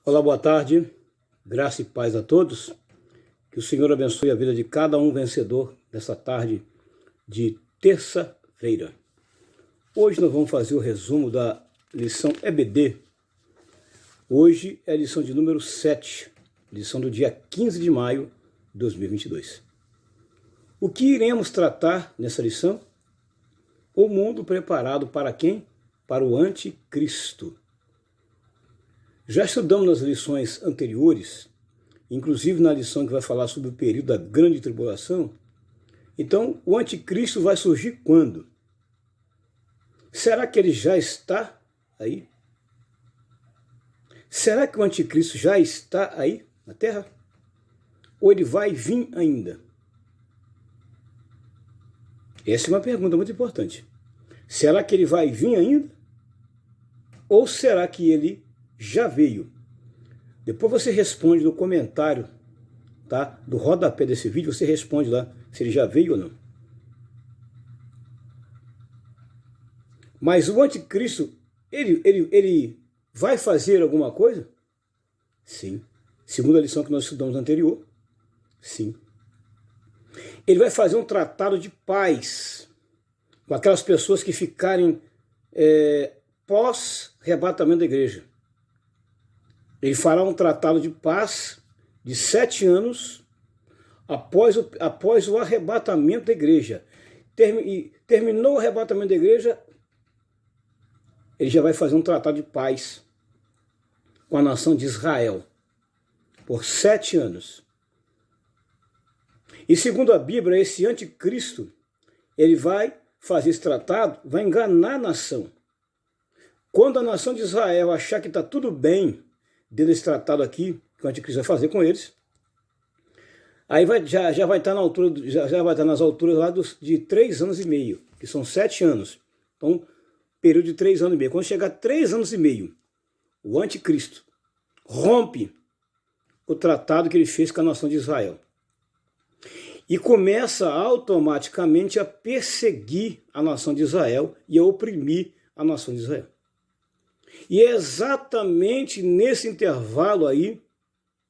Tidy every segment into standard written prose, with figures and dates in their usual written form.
Olá, boa tarde, graça e paz a todos, que o Senhor abençoe a vida de cada um vencedor nessa tarde de terça-feira. Hoje nós vamos fazer o resumo da lição EBD. Hoje é a lição de número 7, lição do dia 15 de maio de 2022. O que iremos tratar nessa lição? O mundo preparado para quem? Para o anticristo. Já estudamos nas lições anteriores, inclusive na lição que vai falar sobre o período da grande tribulação. Então, o anticristo vai surgir quando? Será que ele já está aí? Será que o anticristo já está aí na Terra? Ou ele vai vir ainda? Essa é uma pergunta muito importante. Será que ele vai vir ainda? Ou será que ele já veio? Depois você responde no comentário, tá? Do rodapé desse vídeo, você responde lá se ele já veio ou não. Mas o anticristo, ele vai fazer alguma coisa? Sim. Segundo a lição que nós estudamos anterior, sim. Ele vai fazer um tratado de paz com aquelas pessoas que ficarem pós-arrebatamento da igreja. Ele fará um tratado de paz de 7 anos após o arrebatamento da igreja. Terminou o arrebatamento da igreja, ele já vai fazer um tratado de paz com a nação de Israel por 7 anos. E segundo a Bíblia, esse anticristo, ele vai fazer esse tratado, vai enganar a nação. Quando a nação de Israel achar que está tudo bem dentro desse tratado aqui, que o anticristo vai fazer com eles, aí já vai estar na altura, já vai estar nas alturas lá de 3 anos e meio, que são 7 anos. Então, período de 3 anos e meio. Quando chegar a 3 anos e meio, o anticristo rompe o tratado que ele fez com a nação de Israel e começa automaticamente a perseguir a nação de Israel e a oprimir a nação de Israel. E é exatamente nesse intervalo aí,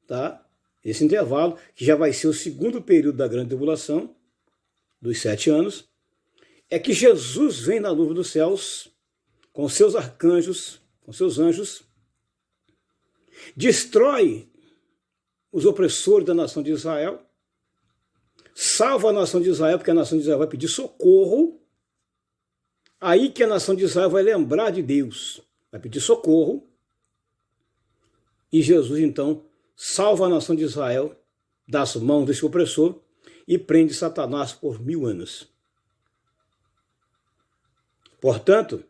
tá? Esse intervalo, que já vai ser o segundo período da grande tribulação, dos 7 anos, é que Jesus vem na nuvem dos céus, com seus arcanjos, com seus anjos, destrói os opressores da nação de Israel, salva a nação de Israel, porque a nação de Israel vai pedir socorro, aí que a nação de Israel vai lembrar de Deus, vai pedir socorro, e Jesus então salva a nação de Israel das mãos desse opressor e prende Satanás por 1000 anos. Portanto,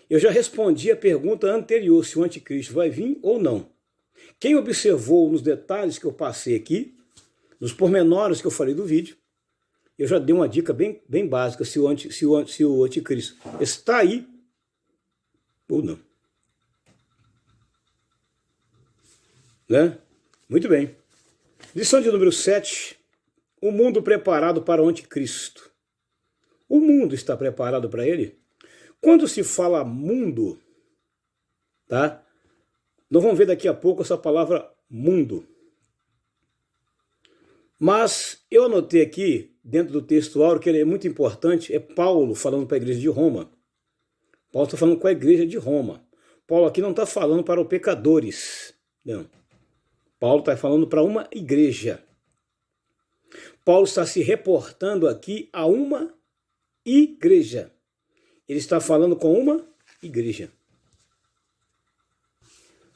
eu já respondi a pergunta anterior, se o anticristo vai vir ou não. Quem observou nos detalhes que eu passei aqui, nos pormenores que eu falei do vídeo, eu já dei uma dica bem básica se o anticristo está aí ou não. Né? Muito bem. Lição de número 7. O mundo preparado para o anticristo. O mundo está preparado para ele? Quando se fala mundo, tá? Nós vamos ver daqui a pouco essa palavra mundo. Mas eu anotei aqui, dentro do texto áureo, que ele é muito importante, é Paulo falando para a igreja de Roma. Paulo está falando com a igreja de Roma. Paulo aqui não está falando para os pecadores, não. Paulo está falando para uma igreja. Paulo está se reportando aqui a uma igreja. Ele está falando com uma igreja.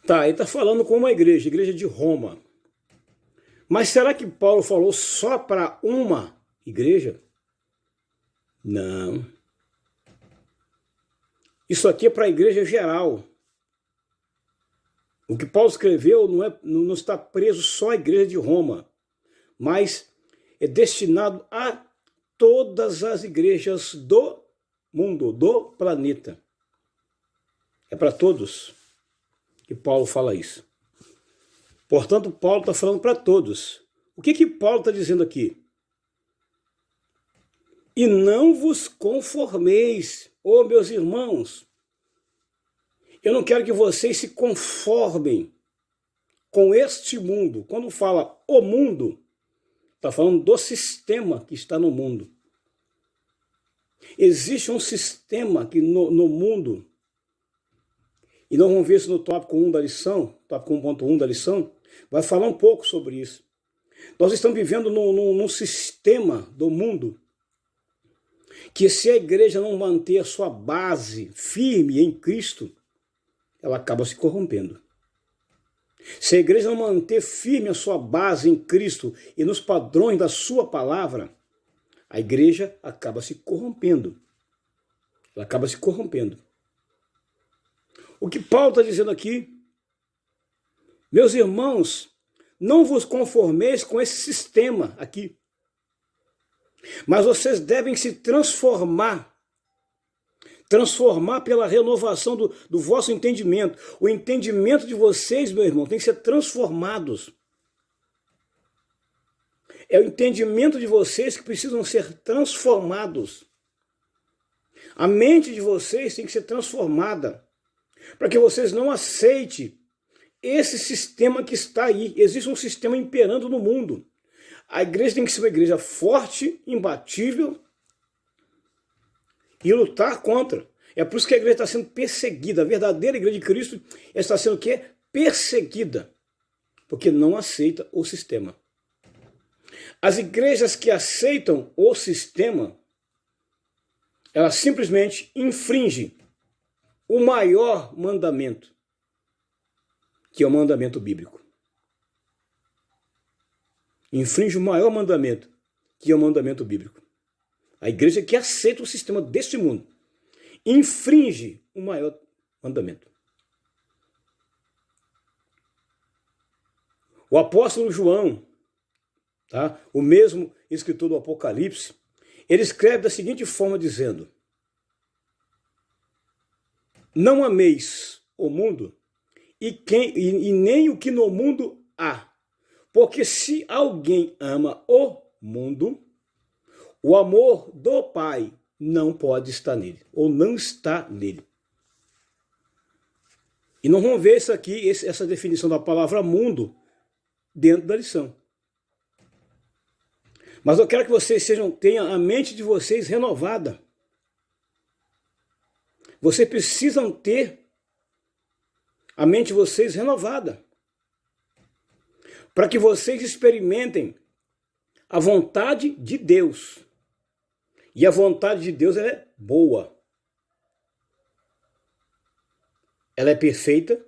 Tá, ele está falando com uma igreja de Roma. Mas será que Paulo falou só para uma igreja? Não. Isso aqui é para a igreja geral. O que Paulo escreveu não está preso só à igreja de Roma, mas é destinado a todas as igrejas do mundo, do planeta. É para todos que Paulo fala isso. Portanto, Paulo está falando para todos. O que Paulo está dizendo aqui? E não vos conformeis, meus irmãos. Eu não quero que vocês se conformem com este mundo. Quando fala o mundo, está falando do sistema que está no mundo. Existe um sistema que no mundo, e nós vamos ver isso no tópico 1 da lição, tópico 1.1 da lição, vai falar um pouco sobre isso. Nós estamos vivendo num sistema do mundo que, se a igreja não manter a sua base firme em Cristo, ela acaba se corrompendo. Se a igreja não manter firme a sua base em Cristo e nos padrões da sua palavra, a igreja acaba se corrompendo. Ela acaba se corrompendo. O que Paulo está dizendo aqui, meus irmãos, não vos conformeis com esse sistema aqui, mas vocês devem se transformar pela renovação do vosso entendimento. O entendimento de vocês, meu irmão, tem que ser transformados. É o entendimento de vocês que precisam ser transformados. A mente de vocês tem que ser transformada, para que vocês não aceitem esse sistema que está aí. Existe um sistema imperando no mundo. A igreja tem que ser uma igreja forte, imbatível, e lutar contra. É por isso que a igreja está sendo perseguida. A verdadeira igreja de Cristo está sendo o quê? Perseguida, porque não aceita o sistema. As igrejas que aceitam o sistema, elas simplesmente infringem o maior mandamento, que é o mandamento bíblico. Infringe o maior mandamento, que é o mandamento bíblico. A igreja que aceita o sistema deste mundo infringe o maior mandamento. O apóstolo João, tá? O mesmo escritor do Apocalipse, ele escreve da seguinte forma, dizendo: não ameis o mundo e nem o que no mundo há, porque se alguém ama o mundo, o amor do Pai não pode estar nele, ou não está nele. E nós vamos ver isso aqui, essa definição da palavra mundo, dentro da lição. Mas eu quero que vocês tenham a mente de vocês renovada. Vocês precisam ter a mente de vocês renovada, para que vocês experimentem a vontade de Deus. E a vontade de Deus, ela é boa. Ela é perfeita.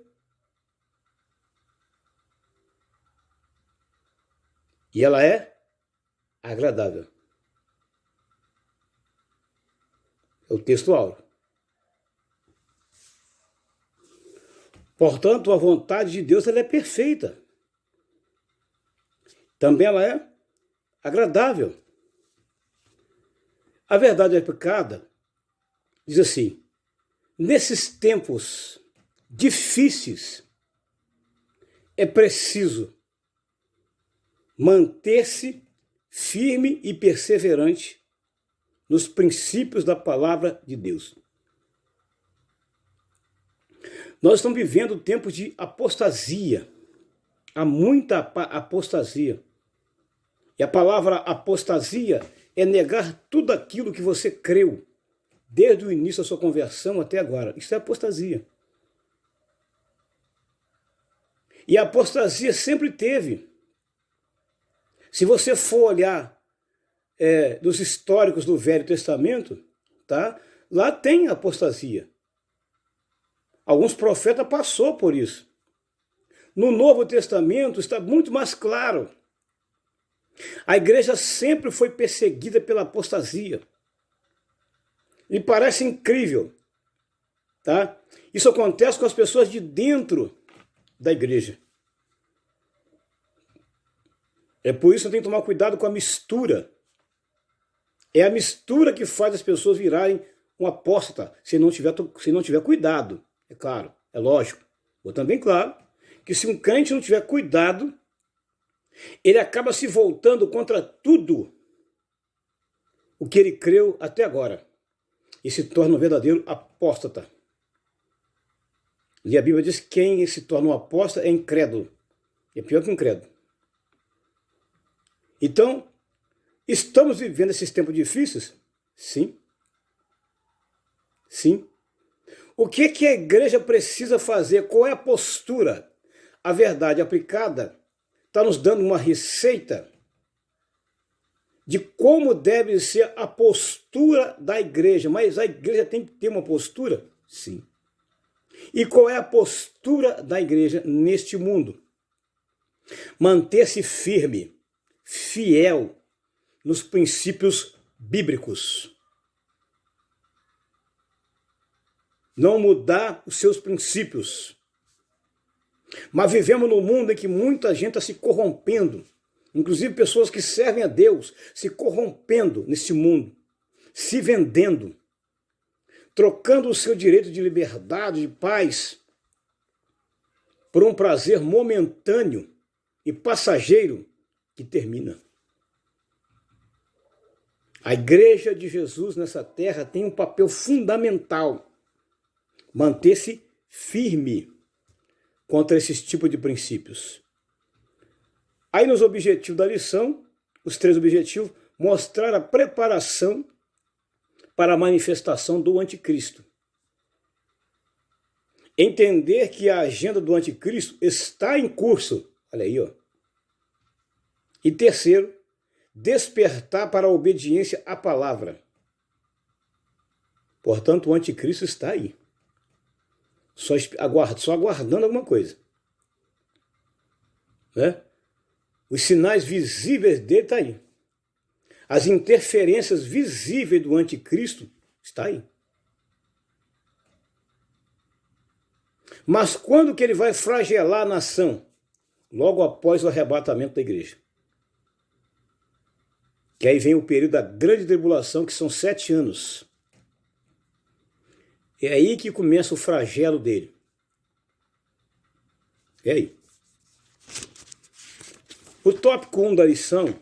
E ela é agradável. É o texto áureo. Portanto, a vontade de Deus, ela é perfeita. Também ela é agradável. A verdade aplicada diz assim: nesses tempos difíceis é preciso manter-se firme e perseverante nos princípios da palavra de Deus. Nós estamos vivendo tempos de apostasia. Há muita apostasia. E a palavra apostasia é negar tudo aquilo que você creu, desde o início da sua conversão até agora. Isso é apostasia. E a apostasia sempre teve. Se você for olhar dos históricos do Velho Testamento, tá? Lá tem apostasia. Alguns profetas passaram por isso. No Novo Testamento está muito mais claro. A igreja sempre foi perseguida pela apostasia. E parece incrível, tá? Isso acontece com as pessoas de dentro da igreja. É por isso que tem que tomar cuidado com a mistura. É a mistura que faz as pessoas virarem um apóstata, se não tiver cuidado. É claro, é lógico. Botando bem claro que se um crente não tiver cuidado, ele acaba se voltando contra tudo o que ele creu até agora e se torna um verdadeiro apóstata. E a Bíblia diz que quem se torna um apóstata é incrédulo. É pior que um credo. Então, estamos vivendo esses tempos difíceis? Sim. Sim. O que a igreja precisa fazer? Qual é a postura? A verdade aplicada está nos dando uma receita de como deve ser a postura da igreja. Mas a igreja tem que ter uma postura? Sim. E qual é a postura da igreja neste mundo? Manter-se firme, fiel nos princípios bíblicos. Não mudar os seus princípios. Mas vivemos num mundo em que muita gente está se corrompendo. Inclusive pessoas que servem a Deus se corrompendo nesse mundo. Se vendendo. Trocando o seu direito de liberdade, de paz, por um prazer momentâneo e passageiro que termina. A igreja de Jesus nessa terra tem um papel fundamental. Manter-se firme contra esses tipos de princípios. Aí nos objetivos da lição, os 3 objetivos, mostrar a preparação para a manifestação do anticristo. Entender que a agenda do anticristo está em curso. Olha aí, ó. E terceiro, despertar para a obediência à palavra. Portanto, o anticristo está aí. Só aguardando alguma coisa. Né? Os sinais visíveis dele estão aí. As interferências visíveis do anticristo estão aí. Mas quando que ele vai flagelar a nação? Logo após o arrebatamento da igreja. Que aí vem o período da grande tribulação, que são 7 anos. É aí que começa o flagelo dele. É aí. O tópico 1 da lição.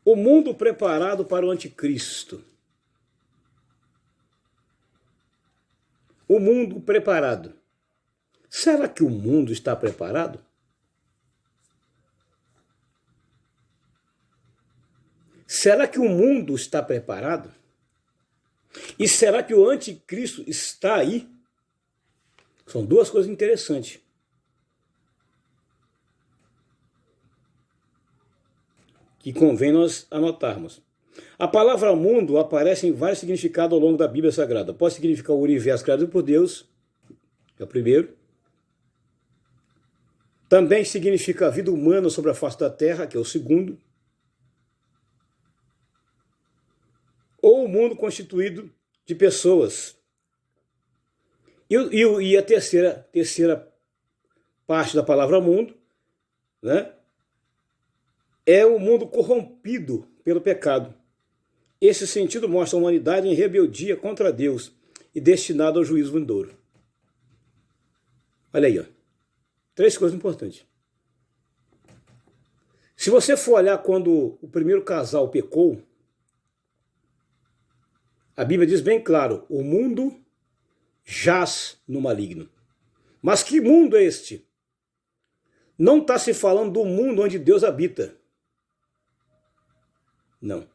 O mundo preparado para o anticristo. O mundo preparado. Será que o mundo está preparado? Será que o mundo está preparado? E será que o anticristo está aí? São 2 coisas interessantes. Que convém nós anotarmos. A palavra mundo aparece em vários significados ao longo da Bíblia Sagrada. Pode significar o universo criado por Deus, é o primeiro. Também significa a vida humana sobre a face da terra, que é o segundo. Ou o mundo constituído de pessoas. E a terceira parte da palavra mundo, né, é o mundo corrompido pelo pecado. Esse sentido mostra a humanidade em rebeldia contra Deus e destinado ao juízo vindouro. Olha aí, ó. 3 coisas importantes. Se você for olhar quando o primeiro casal pecou, a Bíblia diz bem claro, o mundo jaz no maligno. Mas que mundo é este? Não está se falando do mundo onde Deus habita. Não.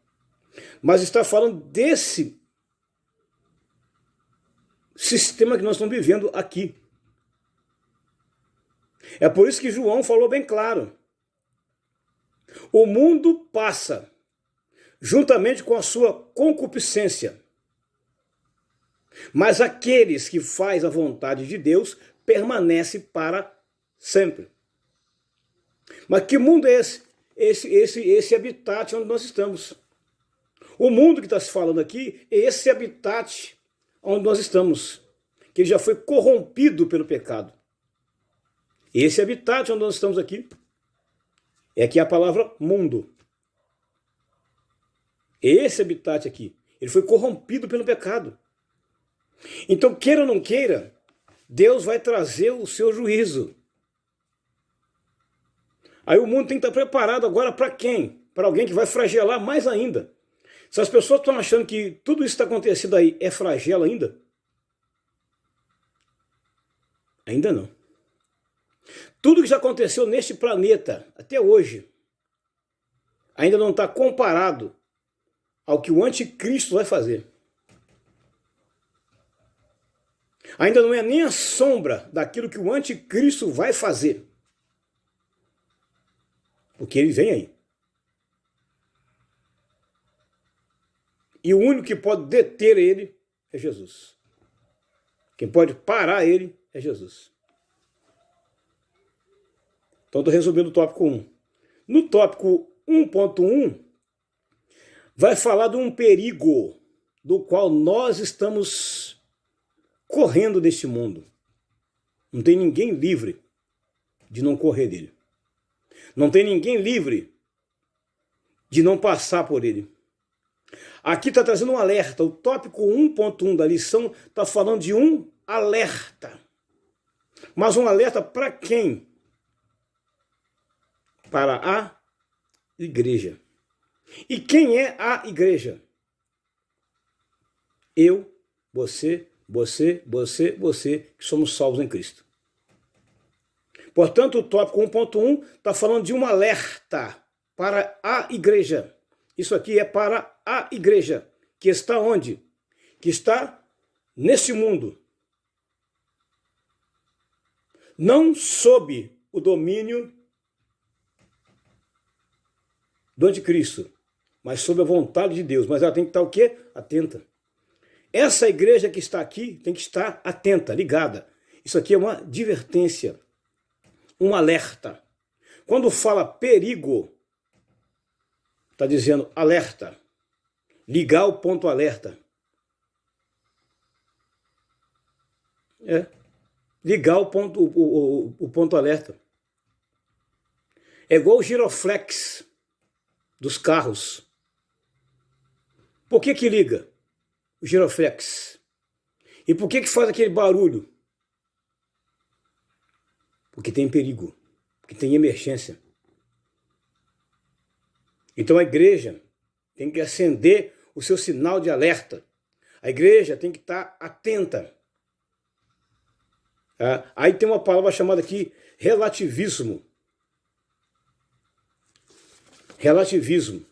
Mas está falando desse sistema que nós estamos vivendo aqui. É por isso que João falou bem claro. O mundo passa, juntamente com a sua concupiscência. Mas aqueles que fazem a vontade de Deus permanecem para sempre. Mas que mundo é esse? Esse habitat onde nós estamos. O mundo que está se falando aqui é esse habitat onde nós estamos, que já foi corrompido pelo pecado. Esse habitat onde nós estamos aqui é aqui a palavra mundo. Esse habitat aqui, ele foi corrompido pelo pecado. Então, queira ou não queira, Deus vai trazer o seu juízo. Aí o mundo tem que estar preparado agora para quem? Para alguém que vai flagelar mais ainda. Se as pessoas estão achando que tudo isso que está acontecendo aí é flagelo ainda, ainda não. Tudo que já aconteceu neste planeta até hoje ainda não está comparado ao que o anticristo vai fazer. Ainda não é nem a sombra daquilo que o anticristo vai fazer. Porque ele vem aí. E o único que pode deter ele é Jesus. Quem pode parar ele é Jesus. Então, estou resumindo o tópico 1. No tópico 1.1, vai falar de um perigo do qual nós estamos correndo deste mundo. Não tem ninguém livre de não correr dele. Não tem ninguém livre de não passar por ele. Aqui está trazendo um alerta. O tópico 1.1 da lição está falando de um alerta. Mas um alerta para quem? Para a igreja. E quem é a igreja? Eu, você, que somos salvos em Cristo. Portanto, o tópico 1.1 está falando de um alerta para a igreja. Isso aqui é para a igreja, que está onde? Que está nesse mundo. Não sob o domínio do anticristo, mas sob a vontade de Deus. Mas ela tem que estar o quê? Atenta. Essa igreja que está aqui tem que estar atenta, ligada. Isso aqui é uma advertência, um alerta. Quando fala perigo, está dizendo alerta. Ligar o ponto alerta. Ligar o ponto alerta. É igual o giroflex dos carros. Por que liga o giroflex? E por que faz aquele barulho? Porque tem perigo, porque tem emergência. Então a igreja tem que acender o seu sinal de alerta. A igreja tem que estar atenta. Aí tem uma palavra chamada aqui relativismo. Relativismo.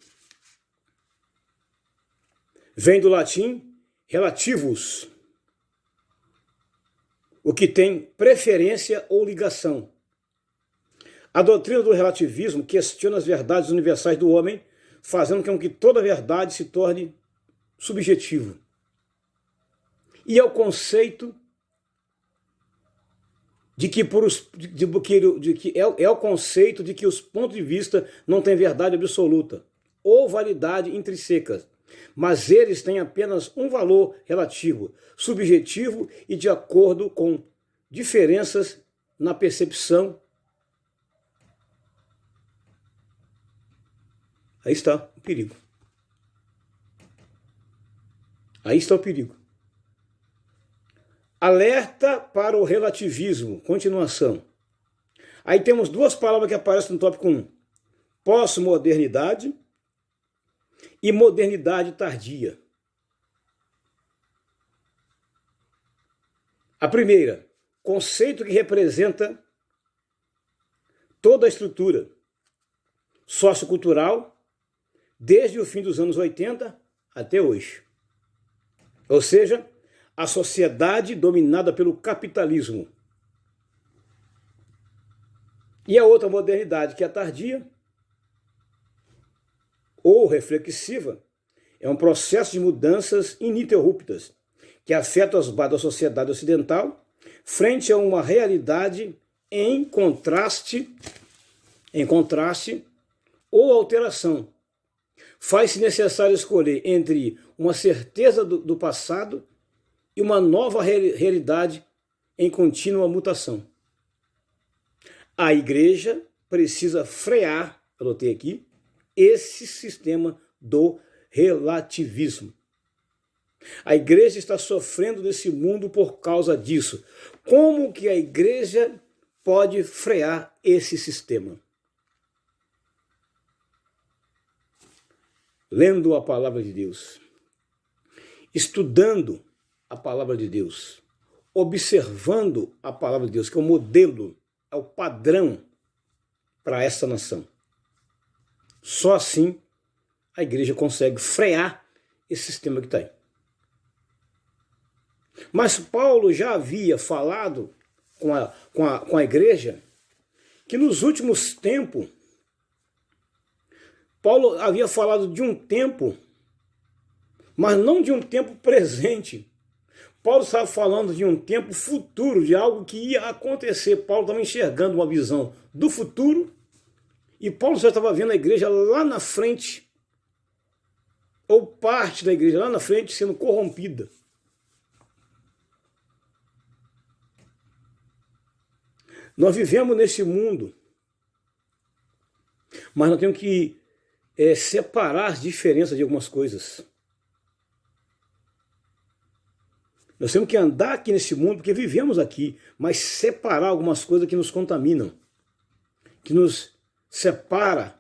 Vem do latim relativus, o que tem preferência ou ligação. A doutrina do relativismo questiona as verdades universais do homem, fazendo com que toda verdade se torne subjetiva. E é o conceito de que o conceito de que os pontos de vista não têm verdade absoluta ou validade intrínseca, mas eles têm apenas um valor relativo, subjetivo e de acordo com diferenças na percepção. Aí está o perigo. Aí está o perigo. Alerta para o relativismo. Continuação. Aí temos duas palavras que aparecem no tópico 1. Pós-modernidade e modernidade tardia. A primeira, conceito que representa toda a estrutura sociocultural desde o fim dos anos 80 até hoje. Ou seja, a sociedade dominada pelo capitalismo. E a outra modernidade, que é a tardia, ou reflexiva, é um processo de mudanças ininterruptas que afeta as bases da sociedade ocidental frente a uma realidade em contraste ou alteração. Faz-se necessário escolher entre uma certeza do passado e uma nova realidade em contínua mutação. A igreja precisa frear, anotei aqui, esse sistema do relativismo. A igreja está sofrendo nesse mundo por causa disso. Como que a igreja pode frear esse sistema? Lendo a palavra de Deus, estudando a palavra de Deus, observando a palavra de Deus, que é o modelo é o padrão para essa nação. Só assim a igreja consegue frear esse sistema que está aí. Mas Paulo já havia falado com a igreja que nos últimos tempos, Paulo havia falado de um tempo, mas não de um tempo presente. Paulo estava falando de um tempo futuro, de algo que ia acontecer. Paulo estava enxergando uma visão do futuro e Paulo já estava vendo a igreja lá na frente, ou parte da igreja lá na frente sendo corrompida. Nós vivemos nesse mundo, mas nós temos que separar as diferenças de algumas coisas. Nós temos que andar aqui nesse mundo porque vivemos aqui, mas separar algumas coisas que nos contaminam, que nos separa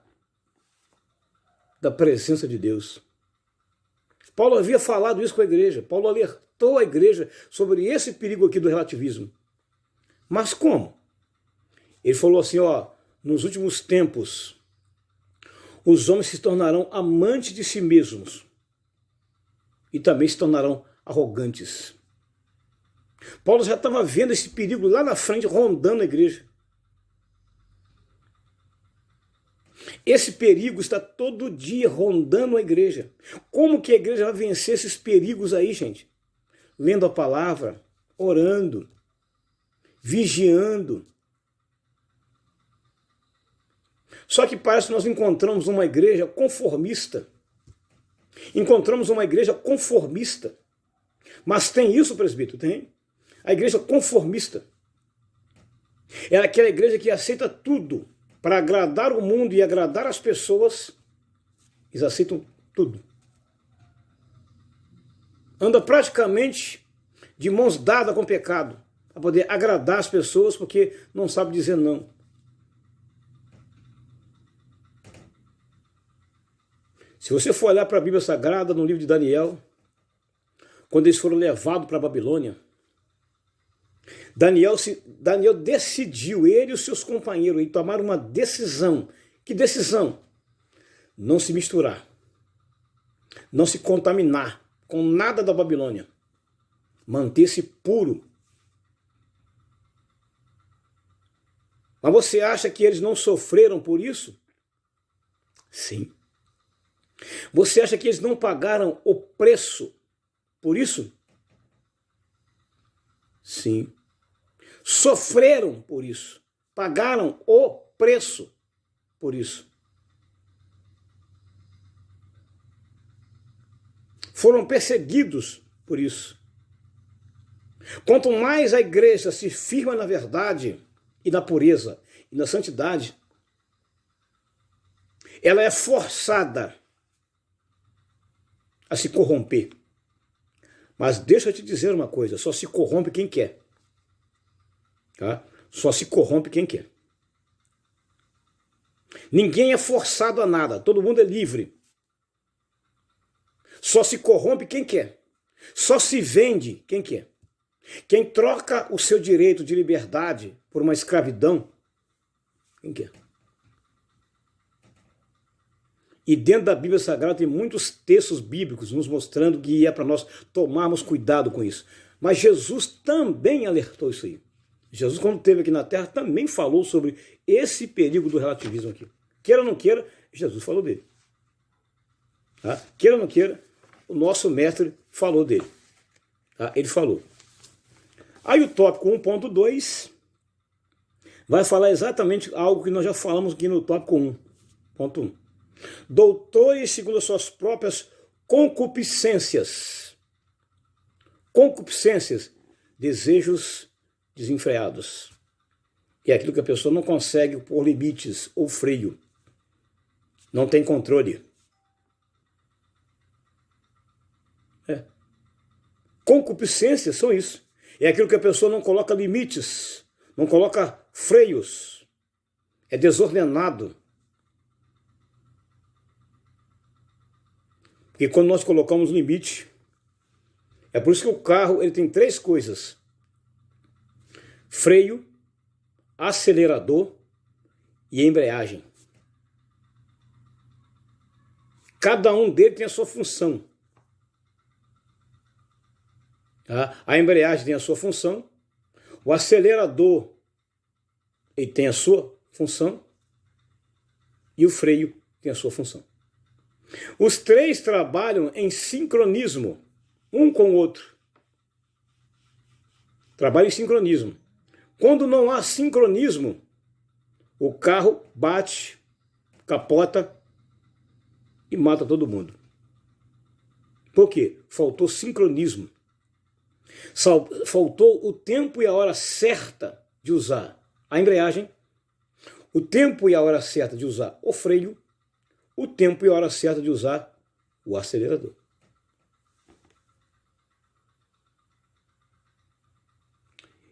da presença de Deus. Paulo havia falado isso com a igreja. Paulo alertou a igreja sobre esse perigo aqui do relativismo. Mas como? Ele falou assim, nos últimos tempos, os homens se tornarão amantes de si mesmos e também se tornarão arrogantes. Paulo já estava vendo esse perigo lá na frente, rondando a igreja. Esse perigo está todo dia rondando a igreja. Como que a igreja vai vencer esses perigos aí, gente? Lendo a palavra, orando, vigiando. Só que parece que nós encontramos uma igreja conformista. Encontramos uma igreja conformista. Mas tem isso, presbítero? Tem. A igreja conformista é aquela igreja que aceita tudo para agradar o mundo e agradar as pessoas. Eles aceitam tudo. Anda praticamente de mãos dadas com o pecado, para poder agradar as pessoas, porque não sabe dizer não. Se você for olhar para a Bíblia Sagrada, no livro de Daniel, quando eles foram levados para a Babilônia, Daniel decidiu, ele e os seus companheiros, e tomaram uma decisão. Que decisão? Não se misturar, não se contaminar com nada da Babilônia, manter-se puro. Mas você acha que eles não sofreram por isso? Sim. Você acha que eles não pagaram o preço por isso? Sim. Sofreram por isso. Pagaram o preço por isso. Foram perseguidos por isso. Quanto mais a igreja se firma na verdade e na pureza e na santidade, ela é forçada a se corromper. Mas deixa eu te dizer uma coisa, só se corrompe quem quer. Tá? Só se corrompe quem quer. Ninguém é forçado a nada, todo mundo é livre. Só se corrompe quem quer. Só se vende quem quer. Quem troca o seu direito de liberdade por uma escravidão, quem quer? E dentro da Bíblia Sagrada tem muitos textos bíblicos nos mostrando que é para nós tomarmos cuidado com isso. Mas Jesus também alertou isso aí. Jesus, quando esteve aqui na Terra, também falou sobre esse perigo do relativismo aqui. Queira ou não queira, Jesus falou dele. Tá? Queira ou não queira, o nosso mestre falou dele. Tá? Ele falou. Aí o tópico 1.2 vai falar exatamente algo que nós já falamos aqui no tópico 1.1. Doutores segundo as suas próprias concupiscências. Concupiscências, desejos desenfreados. É aquilo que a pessoa não consegue pôr limites ou freio. Não tem controle. Concupiscências são isso. É aquilo que a pessoa não coloca limites, não coloca freios. É desordenado. Porque quando nós colocamos limite, é por isso que o carro ele tem 3 coisas: freio, acelerador e embreagem. Cada um deles tem a sua função. Tá? A embreagem tem a sua função, o acelerador ele tem a sua função e o freio tem a sua função. Os três trabalham em sincronismo, um com o outro. Trabalham em sincronismo. Quando não há sincronismo, o carro bate, capota e mata todo mundo. Por quê? Faltou sincronismo. Faltou o tempo e a hora certa de usar a embreagem, o tempo e a hora certa de usar o freio, o tempo e a hora certa de usar o acelerador.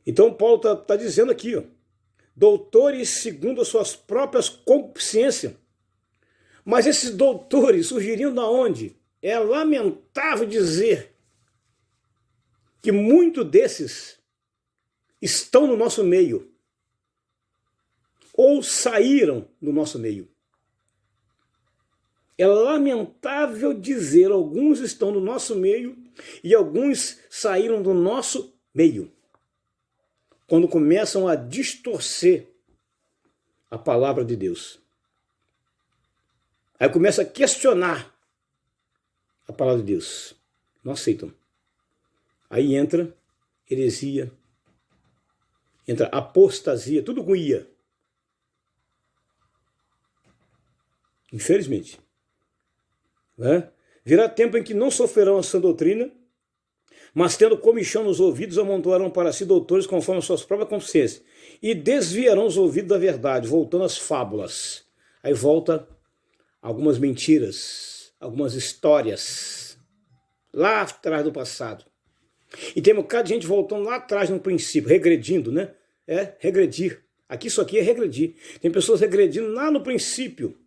Então Paulo está dizendo aqui, ó, doutores segundo as suas próprias concupiscências. Mas esses doutores surgiriam da onde? É lamentável dizer que muitos desses estão no nosso meio ou saíram do nosso meio. É lamentável dizer, alguns estão no nosso meio e alguns saíram do nosso meio. Quando começam a distorcer a palavra de Deus. Aí começa a questionar a palavra de Deus. Não aceitam. Aí entra heresia, entra apostasia, tudo com ia. Infelizmente. Né? Virá tempo em que não sofrerão a sã doutrina, mas tendo comichão nos ouvidos, amontoarão para si doutores conforme as suas próprias consciências, e desviarão os ouvidos da verdade, voltando às fábulas. Aí volta algumas mentiras, algumas histórias, lá atrás do passado. E tem um bocado de gente voltando lá atrás no princípio, regredindo, né? Regredir. Isso aqui é regredir. Tem pessoas regredindo lá no princípio,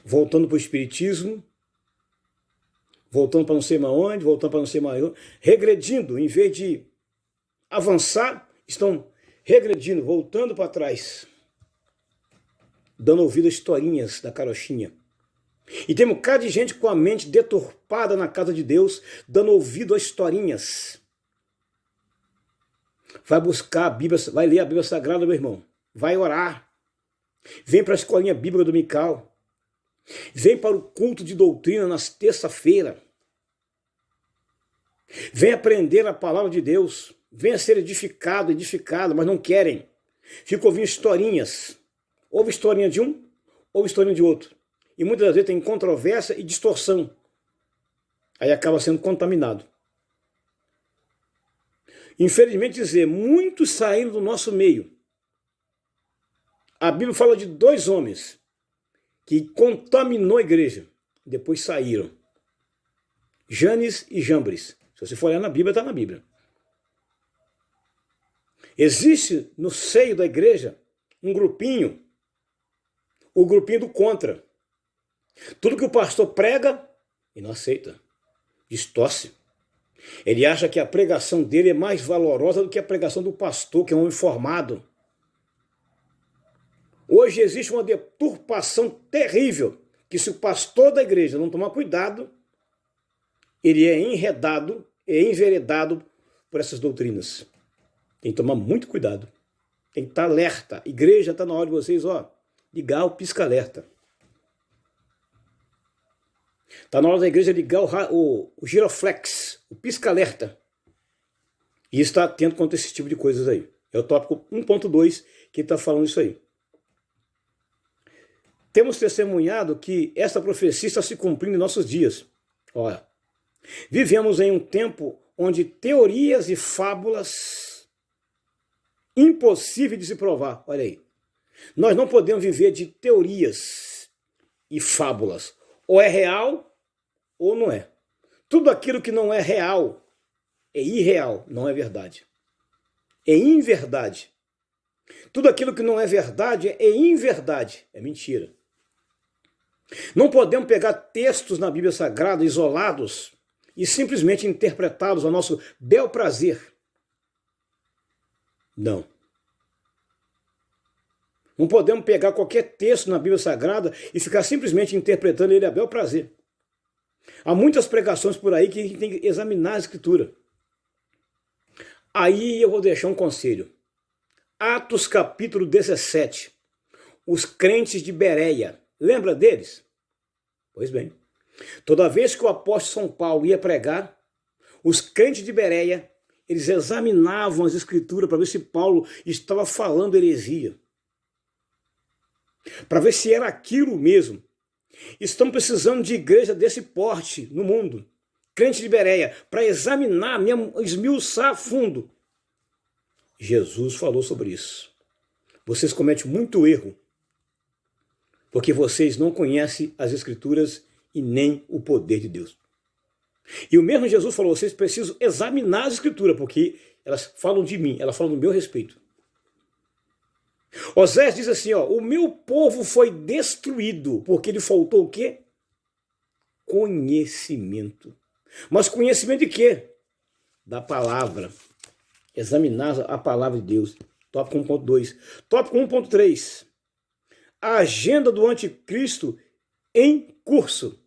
voltando para o espiritismo, voltando para não sei mais onde, voltando para não sei mais onde, regredindo, em vez de avançar, estão regredindo, voltando para trás, dando ouvido a historinhas da carochinha. E tem um bocado de gente com a mente deturpada na casa de Deus, dando ouvido a historinhas. Vai buscar a Bíblia, vai ler a Bíblia Sagrada, meu irmão. Vai orar. Vem para a escolinha bíblica dominical. Vem para o culto de doutrina nas terça-feira. Vem aprender a palavra de Deus. Venha ser edificado, mas não querem. Fica ouvindo historinhas. Ouve historinha de um, ouve historinha de outro. E muitas das vezes tem controvérsia e distorção. Aí acaba sendo contaminado. Infelizmente dizer, muitos saíram do nosso meio. A Bíblia fala de 2 homens que contaminou a igreja. Depois saíram. Janes e Jambres. Se você for olhar na Bíblia, está na Bíblia. Existe no seio da igreja um grupinho, o grupinho do contra. Tudo que o pastor prega, ele não aceita. Distorce. Ele acha que a pregação dele é mais valorosa do que a pregação do pastor, que é um homem formado. Hoje existe uma deturpação terrível, que se o pastor da igreja não tomar cuidado, ele é enredado, é enveredado por essas doutrinas. Tem que tomar muito cuidado. Tem que estar alerta. Igreja, está na hora de vocês, ligar o pisca-alerta. Está na hora da igreja ligar o giroflex, o pisca-alerta. E estar atento contra esse tipo de coisas aí. É o tópico 1.2 que está falando isso aí. Temos testemunhado que essa profecia está se cumprindo em nossos dias. Olha, vivemos em um tempo onde teorias e fábulas impossíveis de se provar. Olha aí. Nós não podemos viver de teorias e fábulas. Ou é real ou não é. Tudo aquilo que não é real é irreal, não é verdade. É inverdade. Tudo aquilo que não é verdade é inverdade, é mentira. Não podemos pegar textos na Bíblia Sagrada isolados e simplesmente interpretá-los ao nosso bel prazer. Não. Não podemos pegar qualquer texto na Bíblia Sagrada e ficar simplesmente interpretando ele a bel prazer. Há muitas pregações por aí que a gente tem que examinar a Escritura. Aí eu vou deixar um conselho. Atos capítulo 17. Os crentes de Bereia. Lembra deles? Pois bem. Toda vez que o apóstolo São Paulo ia pregar, os crentes de Bereia, eles examinavam as Escrituras para ver se Paulo estava falando heresia. Para ver se era aquilo mesmo. Estamos precisando de igreja desse porte no mundo. Crente de Bereia, para examinar, esmiuçar a fundo. Jesus falou sobre isso. Vocês cometem muito erro, porque vocês não conhecem as Escrituras e nem o poder de Deus. E o mesmo Jesus falou, vocês precisam examinar as Escrituras, porque elas falam de mim, elas falam do meu respeito. Osés diz assim, ó, o meu povo foi destruído, porque lhe faltou o quê? Conhecimento. Mas conhecimento de quê? Da palavra. Examinar a palavra de Deus. Tópico 1.2. Tópico 1.3. A agenda do anticristo em curso.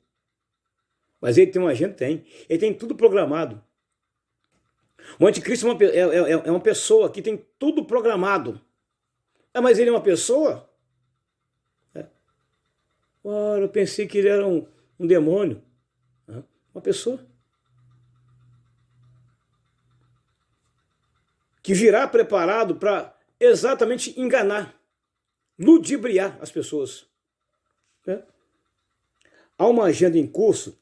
Mas ele tem uma agenda? Tem. Ele tem tudo programado. O anticristo é uma pessoa que tem tudo programado. Ah, mas ele é uma pessoa? Ora, eu pensei que ele era um demônio. Uma pessoa. Que virá preparado para exatamente enganar, ludibriar as pessoas. Há uma agenda em curso,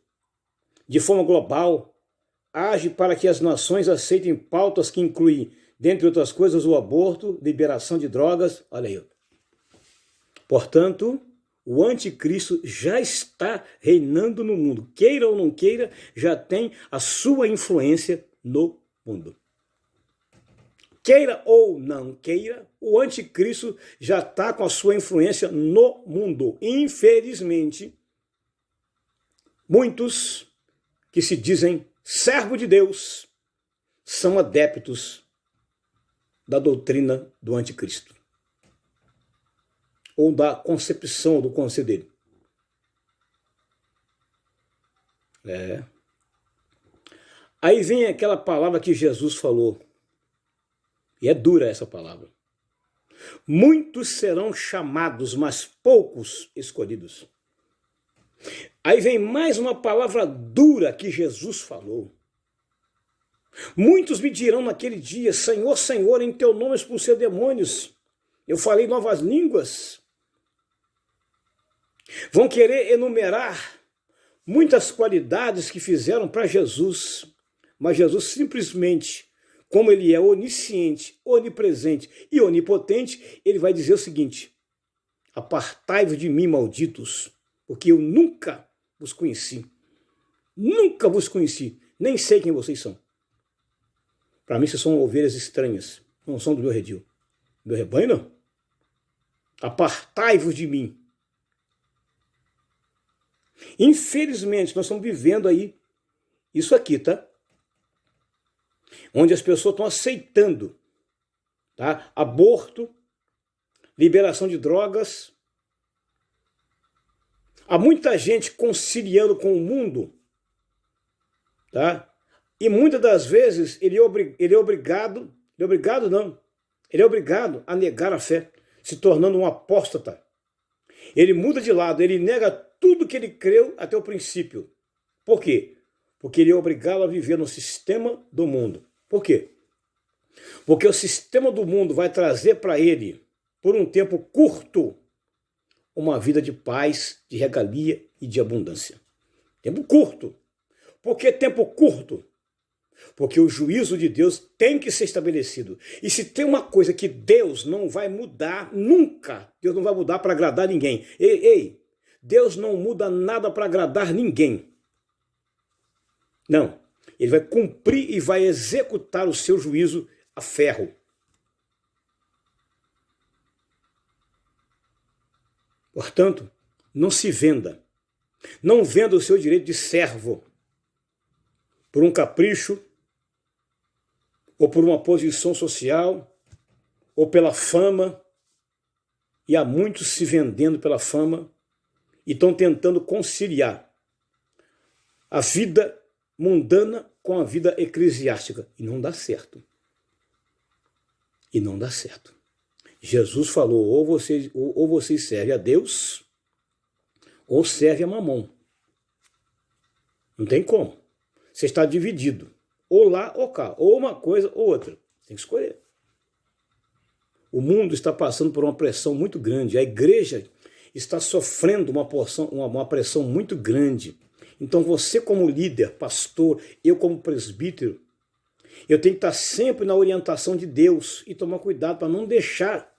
de forma global, age para que as nações aceitem pautas que incluem, dentre outras coisas, o aborto, liberação de drogas. Olha aí. Portanto, o anticristo já está reinando no mundo. Queira ou não queira, já tem a sua influência no mundo. Queira ou não queira, o anticristo já está com a sua influência no mundo. Infelizmente, muitos que se dizem servo de Deus são adeptos da doutrina do anticristo. Ou da concepção do conceito dele. Aí vem aquela palavra que Jesus falou. E é dura essa palavra. Muitos serão chamados, mas poucos escolhidos. Aí vem mais uma palavra dura que Jesus falou. Muitos me dirão naquele dia, Senhor, Senhor, em teu nome expulsei demônios. Eu falei novas línguas. Vão querer enumerar muitas qualidades que fizeram para Jesus, mas Jesus simplesmente, como ele é onisciente, onipresente e onipotente, ele vai dizer o seguinte: apartai-vos de mim, malditos, porque eu nunca vos conheci. Nunca vos conheci, nem sei quem vocês são. Para mim, vocês são ovelhas estranhas, não são do meu redil. Meu rebanho, não. Apartai-vos de mim. Infelizmente, nós estamos vivendo aí isso aqui, tá? Onde as pessoas estão aceitando, tá? Aborto, liberação de drogas. Há muita gente conciliando com o mundo, tá? E muitas das vezes ele é obrigado a negar a fé, se tornando um apóstata. Ele muda de lado, ele nega tudo que ele creu até o princípio. Por quê? Porque ele é obrigado a viver no sistema do mundo. Por quê? Porque o sistema do mundo vai trazer para ele, por um tempo curto, uma vida de paz, de regalia e de abundância. Tempo curto. Por que tempo curto? Porque o juízo de Deus tem que ser estabelecido. E se tem uma coisa que Deus não vai mudar nunca, Deus não vai mudar para agradar ninguém. Ei, Deus não muda nada para agradar ninguém. Não. Ele vai cumprir e vai executar o seu juízo a ferro. Portanto, não se venda. Não venda o seu direito de servo por um capricho, ou por uma posição social, ou pela fama. E há muitos se vendendo pela fama e estão tentando conciliar a vida mundana com a vida eclesiástica. E não dá certo. E não dá certo. Jesus falou, ou vocês servem a Deus, ou servem a Mamon. Não tem como. Você está dividido. Ou lá ou cá. Ou uma coisa ou outra. Tem que escolher. O mundo está passando por uma pressão muito grande. A igreja está sofrendo uma pressão muito grande. Então você como líder, pastor, eu como presbítero, eu tenho que estar sempre na orientação de Deus e tomar cuidado para não deixar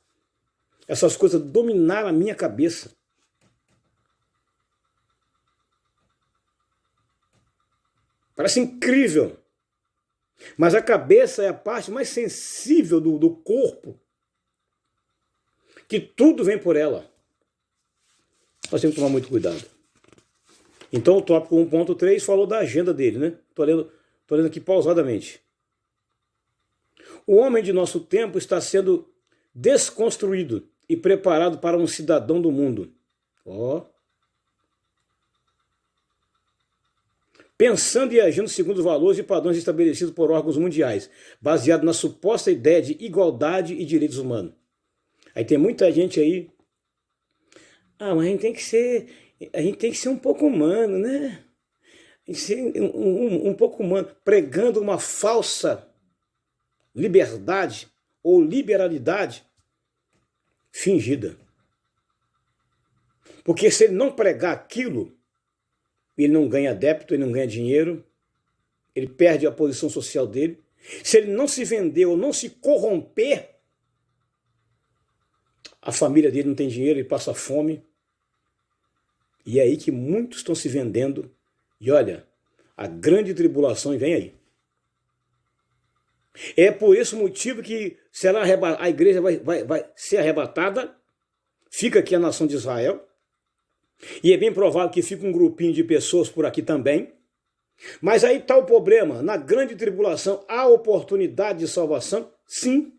essas coisas dominar a minha cabeça. Parece incrível. Mas a cabeça é a parte mais sensível do corpo, que tudo vem por ela. Nós temos que tomar muito cuidado. Então o tópico 1.3 falou da agenda dele, né? Estou lendo aqui pausadamente. O homem de nosso tempo está sendo desconstruído e preparado para um cidadão do mundo. Pensando e agindo segundo os valores e padrões estabelecidos por órgãos mundiais, baseado na suposta ideia de igualdade e direitos humanos. Aí tem muita gente aí, mas a gente tem que ser um pouco humano, né? Tem que ser um pouco humano, pregando uma falsa liberdade ou liberalidade fingida. Porque se ele não pregar aquilo, ele não ganha adepto, ele não ganha dinheiro, ele perde a posição social dele. Se ele não se vender ou não se corromper, a família dele não tem dinheiro, ele passa fome. E é aí que muitos estão se vendendo. E olha, a grande tribulação vem aí. É por esse motivo que a igreja vai ser arrebatada, fica aqui a nação de Israel, e é bem provável que fique um grupinho de pessoas por aqui também. Mas aí está o problema, na grande tribulação há oportunidade de salvação? Sim.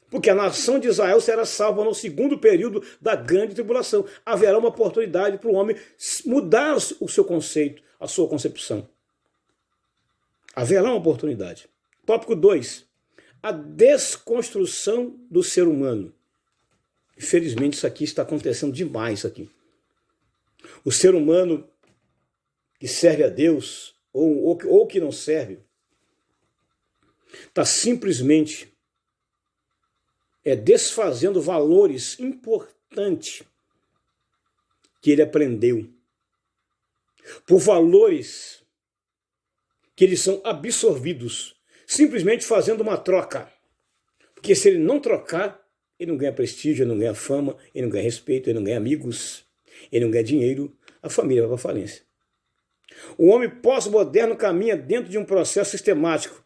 Porque a nação de Israel será salva no segundo período da grande tribulação. Haverá uma oportunidade para o homem mudar o seu conceito, a sua concepção. Haverá uma oportunidade. Tópico 2. A desconstrução do ser humano. Infelizmente isso aqui está acontecendo demais aqui. O ser humano que serve a Deus, ou que não serve, está simplesmente desfazendo valores importantes que ele aprendeu. Por valores que eles são absorvidos, simplesmente fazendo uma troca. Porque se ele não trocar, ele não ganha prestígio, ele não ganha fama, ele não ganha respeito, ele não ganha amigos, ele não ganha dinheiro, a família vai para a falência. O homem pós-moderno caminha dentro de um processo sistemático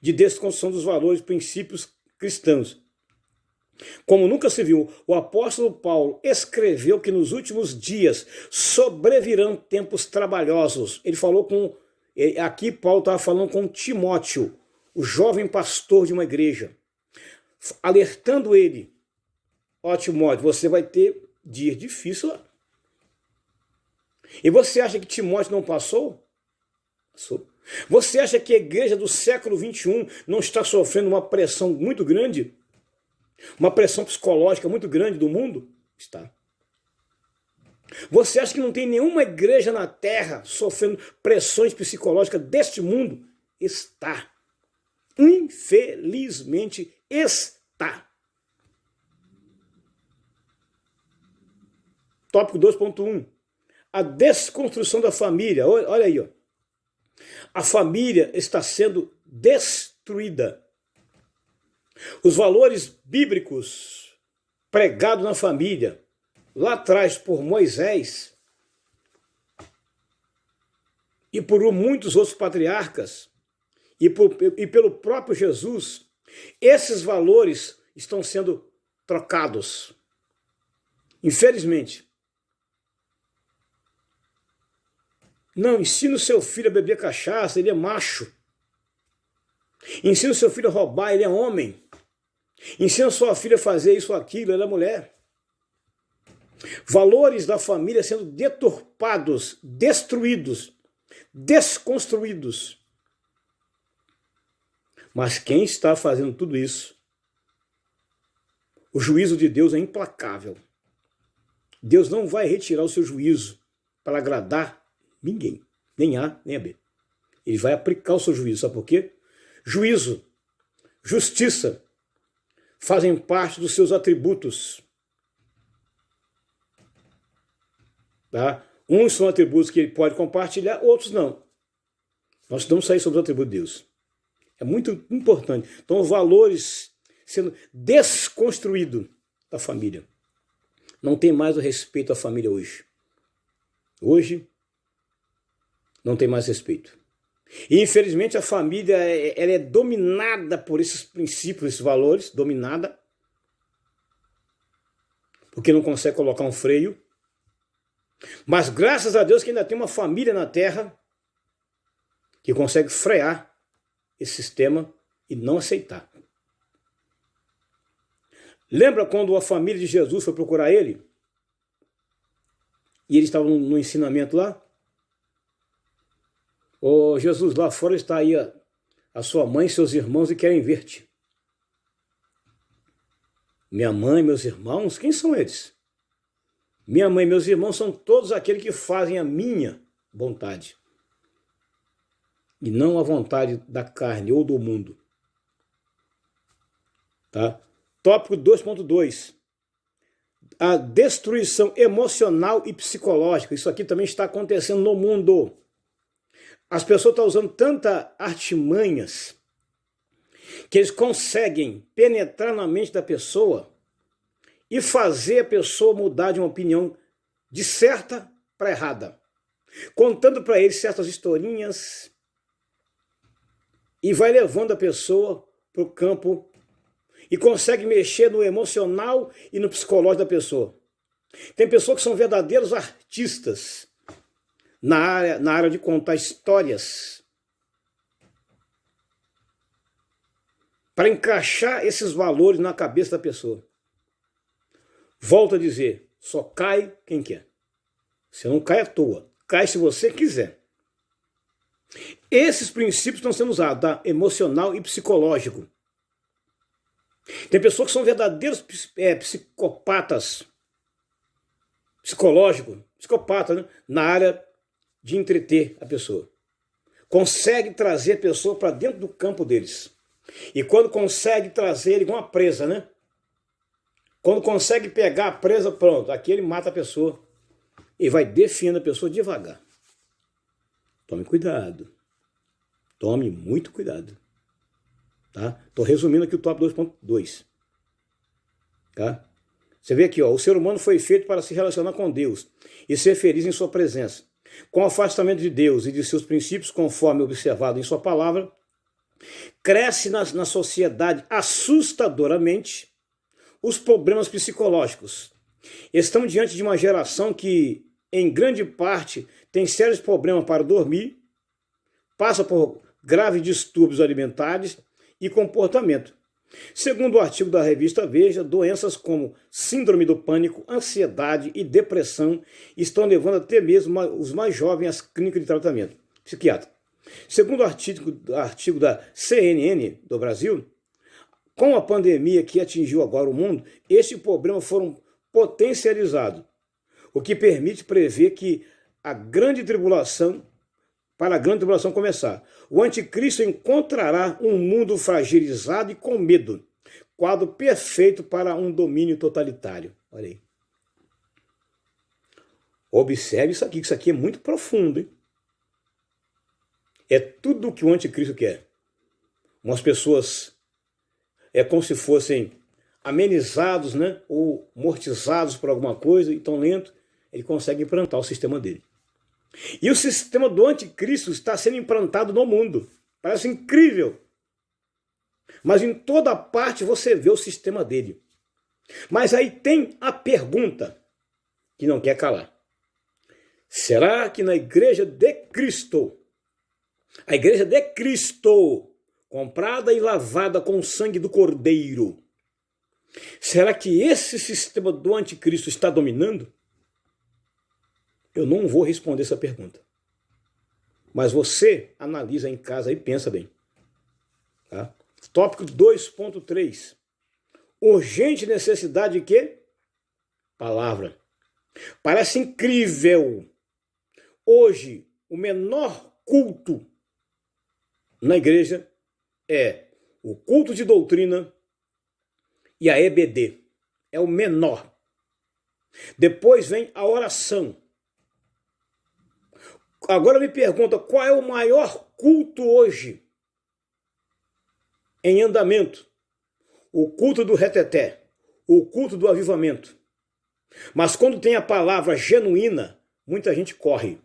de desconstrução dos valores e princípios cristãos. Como nunca se viu, o apóstolo Paulo escreveu que nos últimos dias sobrevirão tempos trabalhosos. Ele falou aqui Paulo estava falando com Timóteo, o jovem pastor de uma igreja, alertando ele: Timóteo, você vai ter dias difíceis lá. E você acha que Timóteo não passou? Passou. Você acha que a igreja do século XXI não está sofrendo uma pressão muito grande? Uma pressão psicológica muito grande do mundo? Está. Você acha que não tem nenhuma igreja na terra sofrendo pressões psicológicas deste mundo? Está. Infelizmente está. Tópico 2.1. A desconstrução da família. Olha aí, ó. A família está sendo destruída. Os valores bíblicos pregados na família, lá atrás por Moisés e por muitos outros patriarcas e pelo próprio Jesus, esses valores estão sendo trocados. Infelizmente. Não, ensina o seu filho a beber cachaça, ele é macho. Ensina o seu filho a roubar, ele é homem. Ensina a sua filha a fazer isso ou aquilo, ela é mulher. Valores da família sendo deturpados, destruídos, desconstruídos. Mas quem está fazendo tudo isso? O juízo de Deus é implacável. Deus não vai retirar o seu juízo para agradar ninguém, nem A, nem a B. Ele vai aplicar o seu juízo, sabe por quê? Juízo, justiça, fazem parte dos seus atributos. Tá? Uns são atributos que ele pode compartilhar, outros não. Nós estamos sair sobre os atributos de Deus. É muito importante. Então, os valores sendo desconstruídos da família. Não tem mais o respeito à família hoje. Hoje, não tem mais respeito. E, infelizmente, a família ela é dominada por esses princípios, esses valores, dominada, porque não consegue colocar um freio. Mas, graças a Deus, que ainda tem uma família na Terra que consegue frear esse sistema e não aceitar. Lembra quando a família de Jesus foi procurar ele? E eles estavam no ensinamento lá? Ô Jesus, lá fora está aí a sua mãe e seus irmãos e querem ver-te. Minha mãe e meus irmãos, quem são eles? Minha mãe e meus irmãos são todos aqueles que fazem a minha vontade. E não a vontade da carne ou do mundo. Tá? Tópico 2.2. A destruição emocional e psicológica. Isso aqui também está acontecendo no mundo. As pessoas estão usando tantas artimanhas que eles conseguem penetrar na mente da pessoa e fazer a pessoa mudar de uma opinião de certa para errada. Contando para eles certas historinhas e vai levando a pessoa para o campo e consegue mexer no emocional e no psicológico da pessoa. Tem pessoas que são verdadeiros artistas na área de contar histórias para encaixar esses valores na cabeça da pessoa. Volto a dizer, só cai quem quer. Você não cai à toa, cai se você quiser. Esses princípios estão sendo usados, tá? Emocional e psicológico. Tem pessoas que são verdadeiros psicopatas, psicopata, né? Na área de entreter a pessoa. Consegue trazer a pessoa para dentro do campo deles. E quando consegue trazer ele igual uma presa, né? Quando consegue pegar a presa, pronto, aqui ele mata a pessoa e vai definhando a pessoa devagar. Tome cuidado. Tome muito cuidado. Tá? Estou resumindo aqui o tópico 2.2. Tá? Você vê aqui, ó, o ser humano foi feito para se relacionar com Deus e ser feliz em sua presença. Com o afastamento de Deus e de seus princípios, conforme observado em sua palavra, cresce na sociedade assustadoramente os problemas psicológicos. Estamos diante de uma geração que, em grande parte, tem sérios problemas para dormir, passa por graves distúrbios alimentares e comportamento. Segundo o artigo da revista Veja, doenças como síndrome do pânico, ansiedade e depressão estão levando até mesmo os mais jovens às clínicas de tratamento psiquiátrico. Segundo o artigo da CNN do Brasil, com a pandemia que atingiu agora o mundo, estes problemas foram potencializados, o que permite prever que para a grande tribulação começar, o anticristo encontrará um mundo fragilizado e com medo, quadro perfeito para um domínio totalitário. Olha aí. Observe isso aqui, que isso aqui é muito profundo, hein? É tudo o que o anticristo quer. Umas pessoas é como se fossem amenizados, né? Ou mortizados por alguma coisa, e tão lento, ele consegue implantar o sistema dele. E o sistema do anticristo está sendo implantado no mundo. Parece incrível. Mas em toda parte você vê o sistema dele. Mas aí tem a pergunta que não quer calar. Será que na igreja de Cristo, a igreja de Cristo, comprada e lavada com o sangue do Cordeiro, Será que esse sistema do anticristo está dominando? Eu não vou responder essa pergunta. Mas você analisa em casa e pensa bem. Tá? Tópico 2.3. Urgente necessidade de quê? Palavra. Parece incrível. Hoje, o menor culto na igreja é o culto de doutrina e a EBD. É o menor. Depois vem a oração. Agora me pergunta, qual é o maior culto hoje em andamento? O culto do reteté, o culto do avivamento. Mas quando tem a palavra genuína, muita gente corre.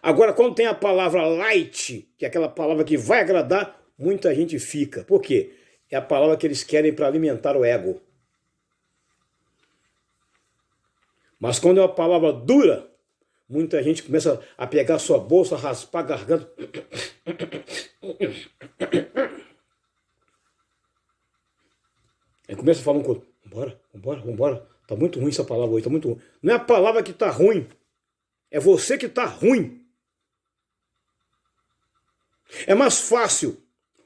Agora, quando tem a palavra light, que é aquela palavra que vai agradar, muita gente fica. Por quê? É a palavra que eles querem para alimentar o ego. Mas quando é uma palavra dura, muita gente começa a pegar sua bolsa, raspar a garganta. Aí começa a falar um com o outro. Vambora. Tá muito ruim essa palavra hoje, tá muito ruim. Não é a palavra que tá ruim. É você que tá ruim. É mais fácil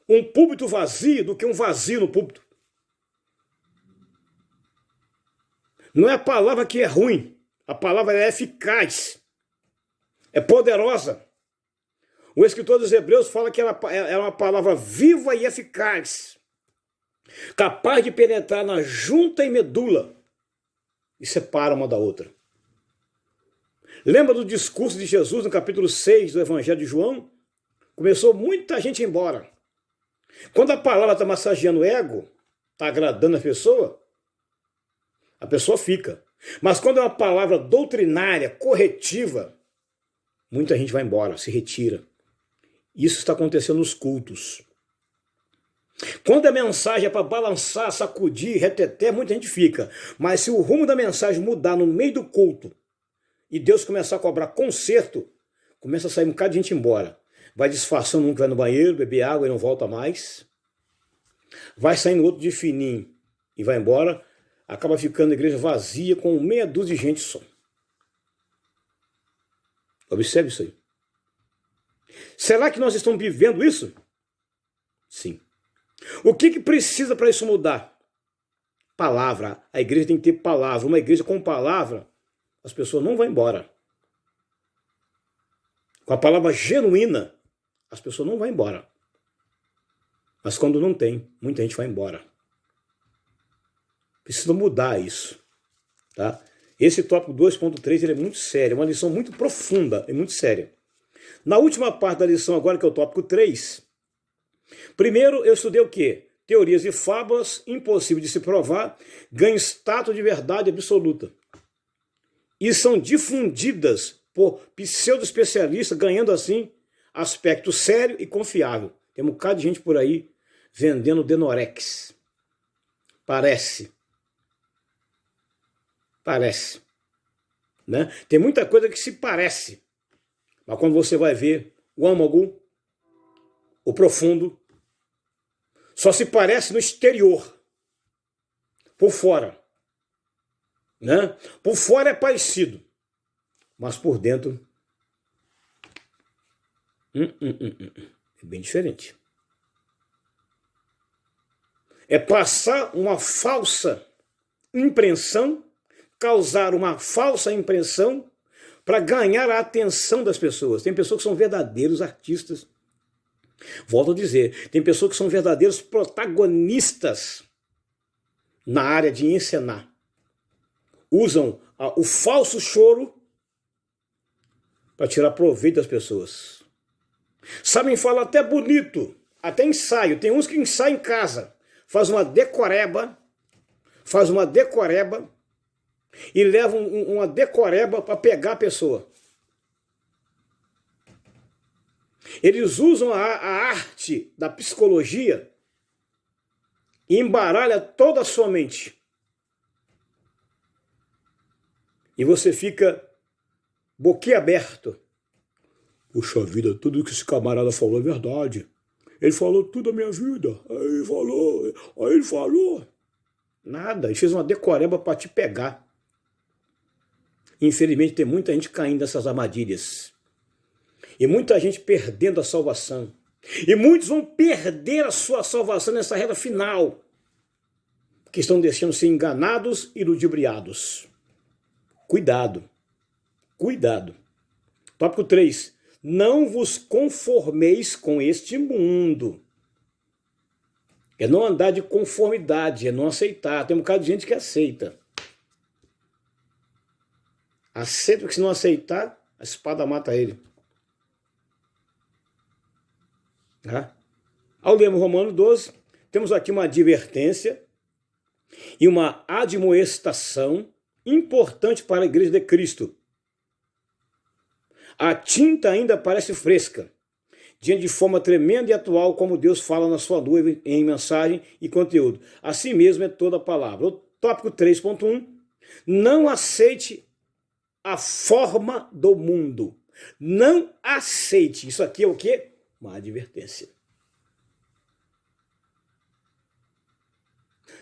um púlpito vazio do que um vazio no púlpito. Não é a palavra que é ruim. A palavra é eficaz. É poderosa. O escritor dos Hebreus fala que ela é uma palavra viva e eficaz. Capaz de penetrar na junta e medula e separa uma da outra. Lembra do discurso de Jesus no capítulo 6 do Evangelho de João? Começou muita gente embora. Quando a palavra está massageando o ego, está agradando a pessoa fica. Mas quando é uma palavra doutrinária, corretiva, muita gente vai embora, se retira. Isso está acontecendo nos cultos. Quando a mensagem é para balançar, sacudir, reteté, muita gente fica. Mas se o rumo da mensagem mudar no meio do culto e Deus começar a cobrar conserto, começa a sair um bocado de gente embora. Vai disfarçando um que vai no banheiro, beber água e não volta mais. Vai saindo outro de fininho e vai embora. Acaba ficando a igreja vazia com meia dúzia de gente só. Observe isso aí. Será que nós estamos vivendo isso? Sim. O que precisa para isso mudar? Palavra. A igreja tem que ter palavra. Uma igreja com palavra, as pessoas não vão embora. Com a palavra genuína, as pessoas não vão embora. Mas quando não tem, muita gente vai embora. Precisa mudar isso. Tá? Esse tópico 2.3 ele é muito sério, é uma lição muito profunda e muito séria. Na última parte da lição agora, que é o tópico 3, primeiro eu estudei o quê? Teorias e fábulas, impossível de se provar, ganham status de verdade absoluta. E são difundidas por pseudo-especialistas, ganhando assim aspecto sério e confiável. Tem um bocado de gente por aí vendendo Denorex. Parece. Né? Tem muita coisa que se parece. Mas quando você vai ver o âmago, o profundo, só se parece no exterior. Por fora. Né? Por fora é parecido. Mas por dentro é bem diferente. É passar uma falsa impressão, causar uma falsa impressão para ganhar a atenção das pessoas. Tem pessoas que são verdadeiros artistas. Volto a dizer, tem pessoas que são verdadeiros protagonistas na área de encenar. Usam o falso choro para tirar proveito das pessoas. Sabem falar até bonito, até ensaio. Tem uns que ensaiam em casa, faz uma decoreba e levam uma decoreba para pegar a pessoa. Eles usam a arte da psicologia e embaralha toda a sua mente. E você fica boquiaberto. Puxa vida, tudo que esse camarada falou é verdade. Ele falou tudo a minha vida. Aí ele falou. Nada, ele fez uma decoreba para te pegar. Infelizmente tem muita gente caindo nessas armadilhas. E muita gente perdendo a salvação. E muitos vão perder a sua salvação nessa reta final. Que estão deixando-se enganados e ludibriados. Cuidado. Cuidado. Tópico 3. Não vos conformeis com este mundo. É não andar de conformidade, é não aceitar. Tem um bocado de gente que aceita. Aceita, porque se não aceitar, a espada mata ele. Ao lermos Romanos 12, temos aqui uma advertência e uma admoestação importante para a igreja de Cristo. A tinta ainda parece fresca, diante de forma tremenda e atual, como Deus fala na sua nuvem em mensagem e conteúdo. Assim mesmo é toda a palavra. O tópico 3.1, não aceite a forma do mundo. Não aceite. Isso aqui é o quê? Uma advertência.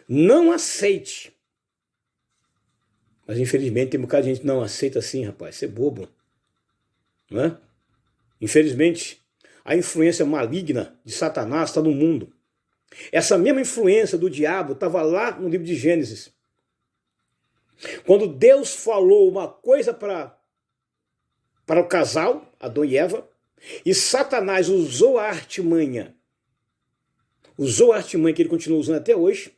Não aceite. Mas infelizmente tem um bocado de gente que não aceita assim, rapaz. Isso é bobo. Não é? Infelizmente, a influência maligna de Satanás está no mundo. Essa mesma influência do diabo estava lá no livro de Gênesis. Quando Deus falou uma coisa para o casal, Adão e Eva, e Satanás usou a artimanha que ele continua usando até hoje,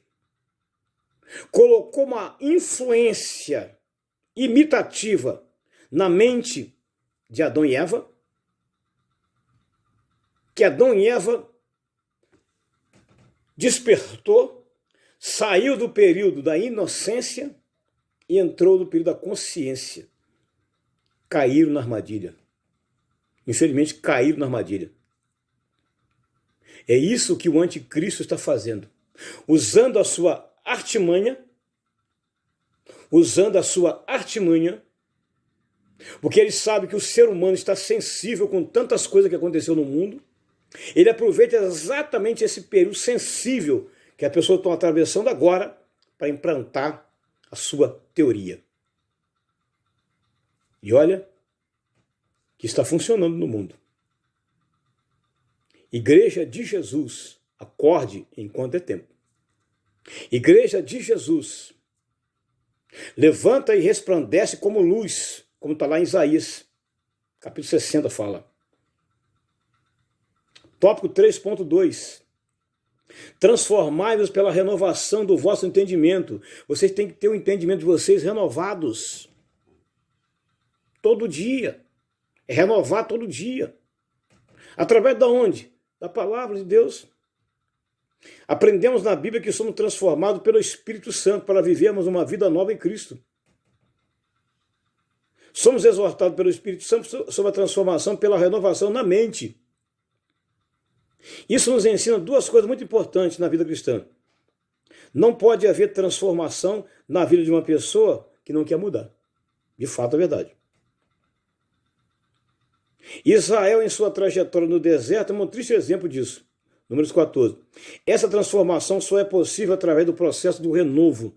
colocou uma influência imitativa na mente de Adão e Eva, que Adão e Eva despertou, saiu do período da inocência e entrou no período da consciência. Caíram na armadilha. Infelizmente, caíram na armadilha. É isso que o anticristo está fazendo. Usando a sua artimanha, porque ele sabe que o ser humano está sensível com tantas coisas que aconteceu no mundo. Ele aproveita exatamente esse período sensível que a pessoa está atravessando agora para implantar a sua teoria. E olha que está funcionando no mundo. Igreja de Jesus, acorde enquanto é tempo. Igreja de Jesus, levanta e resplandece como luz, como está lá em Isaías, capítulo 60 fala. Tópico 3.2. Transformai-vos pela renovação do vosso entendimento. Vocês têm que ter o entendimento de vocês renovados. Todo dia. É renovar todo dia. Através de onde? Da palavra de Deus. Aprendemos na Bíblia que somos transformados pelo Espírito Santo para vivermos uma vida nova em Cristo. Somos exortados pelo Espírito Santo sobre a transformação pela renovação na mente. Isso nos ensina duas coisas muito importantes na vida cristã. Não pode haver transformação na vida de uma pessoa que não quer mudar. De fato, é verdade. Israel, em sua trajetória no deserto, é um triste exemplo disso. Números 14. Essa transformação só é possível através do processo do renovo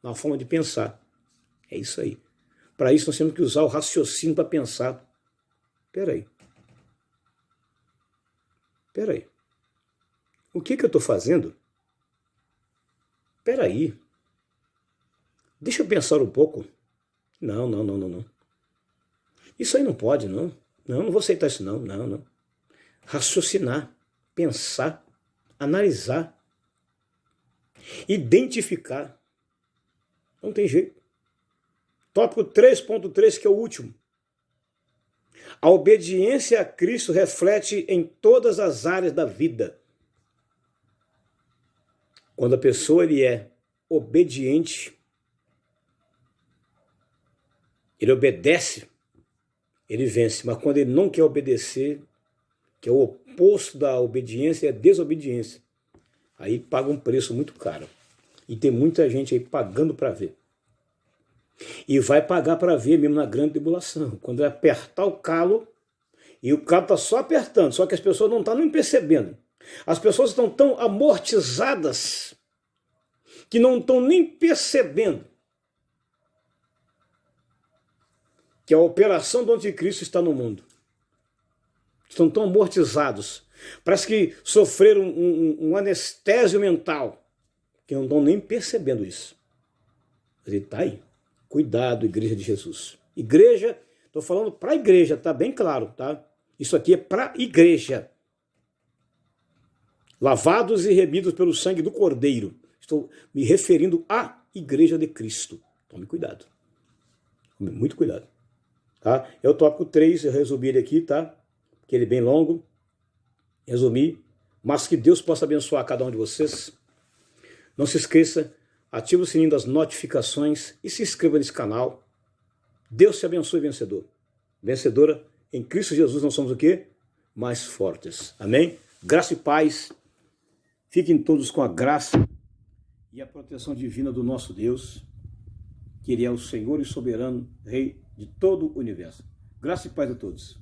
na forma de pensar. É isso aí. Para isso, nós temos que usar o raciocínio para pensar. Espera aí. O que eu estou fazendo? Espera aí. Deixa eu pensar um pouco. Não. Isso aí não pode, não. Não vou aceitar isso, não. Raciocinar, pensar, analisar, identificar. Não tem jeito. Tópico 3.3, que é o último. A obediência a Cristo reflete em todas as áreas da vida. Quando a pessoa ele é obediente, ele obedece, ele vence. Mas quando ele não quer obedecer, que é o oposto da obediência, é a desobediência. Aí paga um preço muito caro. E tem muita gente aí pagando para ver. E vai pagar para ver mesmo na grande tribulação. Quando vai apertar o calo, e o calo está só apertando, só que as pessoas não estão nem percebendo. As pessoas estão tão amortizadas que não estão nem percebendo que a operação do anticristo está no mundo. Estão tão amortizados. Parece que sofreram um anestésio mental, que não estão nem percebendo isso. Mas ele está aí. Cuidado, igreja de Jesus. Igreja, estou falando para a igreja, tá bem claro, tá? Isso aqui é para a igreja. Lavados e remidos pelo sangue do Cordeiro. Estou me referindo à igreja de Cristo. Tome cuidado. Tome muito cuidado. Tá? É o tópico 3, eu resumi ele aqui, tá? Porque ele é bem longo. Resumi. Mas que Deus possa abençoar cada um de vocês. Não se esqueça, ative o sininho das notificações e se inscreva nesse canal. Deus te abençoe, vencedor. Vencedora, em Cristo Jesus nós somos o quê? Mais fortes. Amém? Graça e paz. Fiquem todos com a graça e a proteção divina do nosso Deus, que Ele é o Senhor e soberano, Rei de todo o universo. Graça e paz a todos.